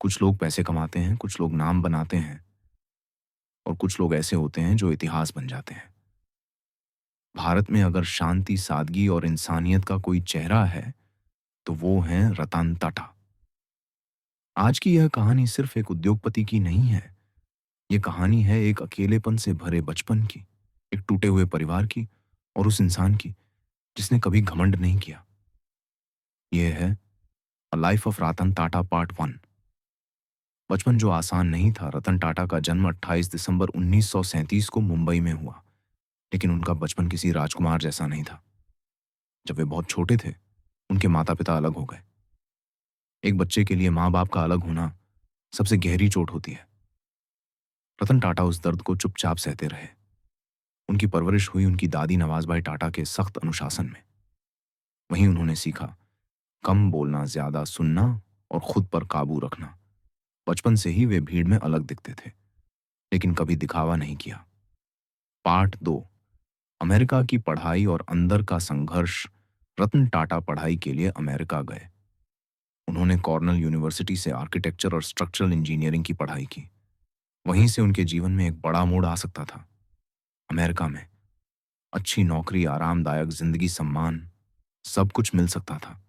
कुछ लोग पैसे कमाते हैं, कुछ लोग नाम बनाते हैं और कुछ लोग ऐसे होते हैं जो इतिहास बन जाते हैं। भारत में अगर शांति, सादगी और इंसानियत का कोई चेहरा है, तो वो है रतन टाटा। आज की यह कहानी सिर्फ एक उद्योगपति की नहीं है। ये कहानी है एक अकेलेपन से भरे बचपन की, एक टूटे हुए परिवार की और उस इंसान की जिसने कभी घमंड नहीं किया। ये है a life of Ratan Tata part 1। बचपन जो आसान नहीं था। रतन टाटा का जन्म 28 दिसंबर 1937 को मुंबई में हुआ, लेकिन उनका बचपन किसी राजकुमार जैसा नहीं था। जब वे बहुत छोटे थे, उनके माता-पिता अलग हो गए। एक बच्चे के लिए माँ-बाप का अलग होना सबसे गहरी चोट होती है। रतन टाटा उस दर्द को चुपचाप सहते रहे। उनकी परवरिश हुई उनकी दादी नवाज़बाई टाटा के सख्त अनुशासन में। वहीं उन्होंने सीखा कम बोलना, ज्यादा सुनना और खुद पर काबू रखना। बचपन से ही वे भीड़ में अलग दिखते थे, लेकिन कभी दिखावा नहीं किया। पार्ट 2, अमेरिका की पढ़ाई और अंदर का संघर्ष। रतन टाटा पढ़ाई के लिए अमेरिका गए। उन्होंने कॉर्नेल यूनिवर्सिटी से आर्किटेक्चर और स्ट्रक्चरल इंजीनियरिंग की पढ़ाई की। वहीं से उनके जीवन में एक बड़ा मोड़ आ सकता था। अमेरिका में अच्छी नौकरी, आरामदायक जिंदगी, सम्मान, सब कुछ मिल सकता था,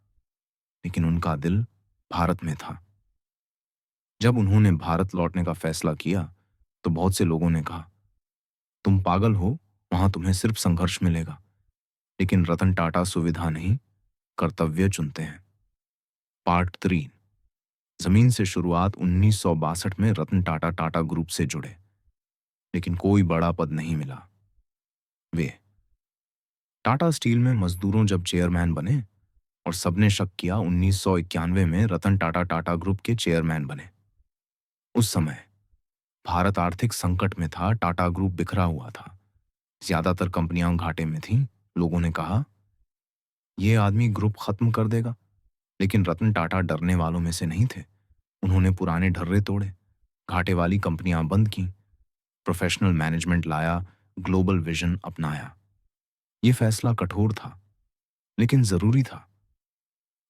लेकिन उनका दिल भारत में था। जब उन्होंने भारत लौटने का फैसला किया, तो बहुत से लोगों ने कहा, तुम पागल हो, वहां तुम्हें सिर्फ संघर्ष मिलेगा। लेकिन रतन टाटा सुविधा नहीं, कर्तव्य चुनते हैं। पार्ट 3, जमीन से शुरुआत। 1962 में रतन टाटा टाटा ग्रुप से जुड़े, लेकिन कोई बड़ा पद नहीं मिला। वे टाटा स्टील में मजदूरों जब चेयरमैन बने, और सबने शक किया, 1991 में रतन टाटा टाटा ग्रुप के चेयरमैन बने। उस समय भारत आर्थिक संकट में था, टाटा ग्रुप बिखरा हुआ था, ज्यादातर कंपनियां घाटे में थीं। लोगों ने कहा, यह आदमी ग्रुप खत्म कर देगा। लेकिन रतन टाटा डरने वालों में से नहीं थे। उन्होंने पुराने ढर्रे तोड़े, घाटे वाली कंपनियां बंद की, प्रोफेशनल मैनेजमेंट लाया, ग्लोबल विजन अपनाया। यह फैसला कठोर था, लेकिन जरूरी था।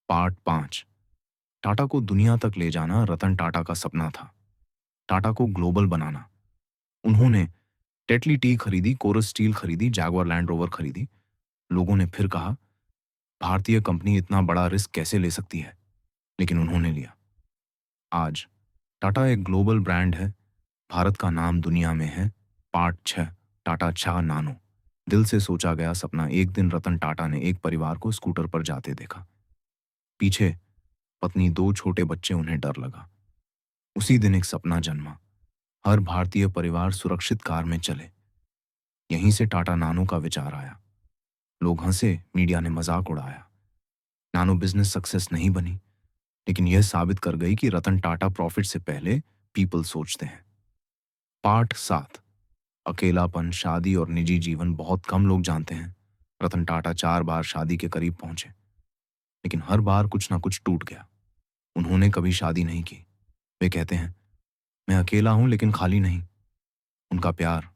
पार्ट 5, टाटा को दुनिया तक ले जाना रतन टाटा का सपना था। टाटा को ग्लोबल बनाना। उन्होंने टेटली टी खरीदी, कोरस स्टील खरीदी, जैगवार लैंड रोवर खरीदी। लोगों ने फिर कहा, भारतीय कंपनी इतना बड़ा रिस्क कैसे ले सकती है, लेकिन उन्होंने लिया। आज टाटा एक ग्लोबल ब्रांड है, भारत का नाम दुनिया में है। पार्ट 6, टाटा चाह नानो। दिल से सोचा गया सपना। एक दिन रतन टाटा ने एक परिवार को स्कूटर पर जाते देखा। पीछे पत्नी, 2 छोटे बच्चे। उन्हें डर लगा। उसी दिन एक सपना जन्मा, हर भारतीय परिवार सुरक्षित कार में चले। यहीं से टाटा नानो का विचार आया। लोग हंसे, मीडिया ने मजाक उड़ाया। नानो बिजनेस सक्सेस नहीं बनी, लेकिन यह साबित कर गई कि रतन टाटा प्रॉफिट से पहले पीपल सोचते हैं। पार्ट 7, अकेलापन, शादी और निजी जीवन। बहुत कम लोग जानते हैं, रतन टाटा 4 बार शादी के करीब पहुंचे, लेकिन हर बार कुछ ना कुछ टूट गया। उन्होंने कभी शादी नहीं की। वे कहते हैं, मैं अकेला हूं लेकिन खाली नहीं। उनका प्यार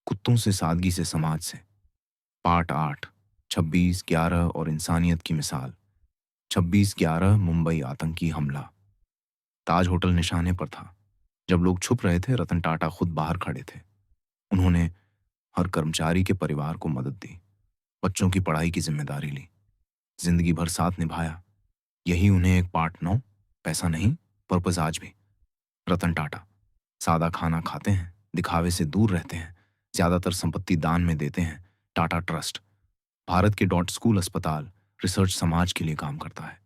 कुत्तों से, सादगी से, समाज से। पार्ट 8, 26/11 और इंसानियत की मिसाल। 26/11 मुंबई आतंकी हमला। ताज होटल निशाने पर था। जब लोग छुप रहे थे, रतन टाटा खुद बाहर खड़े थे। उन्होंने हर कर्मचारी के परिवार को मदद दी, बच्चों की पढ़ाई की जिम्मेदारी ली, जिंदगी भर साथ निभाया। यही उन्हें एक पार्ट 9, पैसा नहीं, पर्पस आज भी। रतन टाटा सादा खाना खाते हैं, दिखावे से दूर रहते हैं, ज्यादातर संपत्ति दान में देते हैं। टाटा ट्रस्ट भारत के स्कूल, अस्पताल, रिसर्च समाज के लिए काम करता है।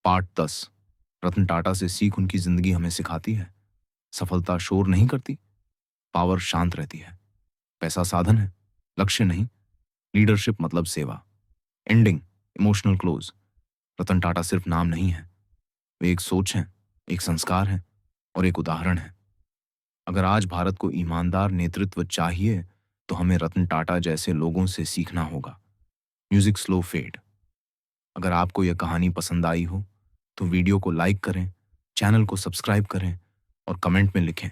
पार्ट 10, रतन टाटा से सीख। उनकी जिंदगी हमें सिखाती है, सफलता शोर नहीं करती, पावर शांत रहती है। पैसा साधन है, लक्ष्य नहीं। लीडरशिप मतलब सेवा। Ending, emotional close. Ratan Tata सिर्फ नाम नहीं है, वे एक सोच हैं, एक संस्कार है और एक उदाहरण है। अगर आज भारत को ईमानदार नेतृत्व चाहिए, तो हमें रतन टाटा जैसे लोगों से सीखना होगा। Music slow fade. अगर आपको यह कहानी पसंद आई हो, तो वीडियो को लाइक करें, चैनल को सब्सक्राइब करें और कमेंट में लिखें,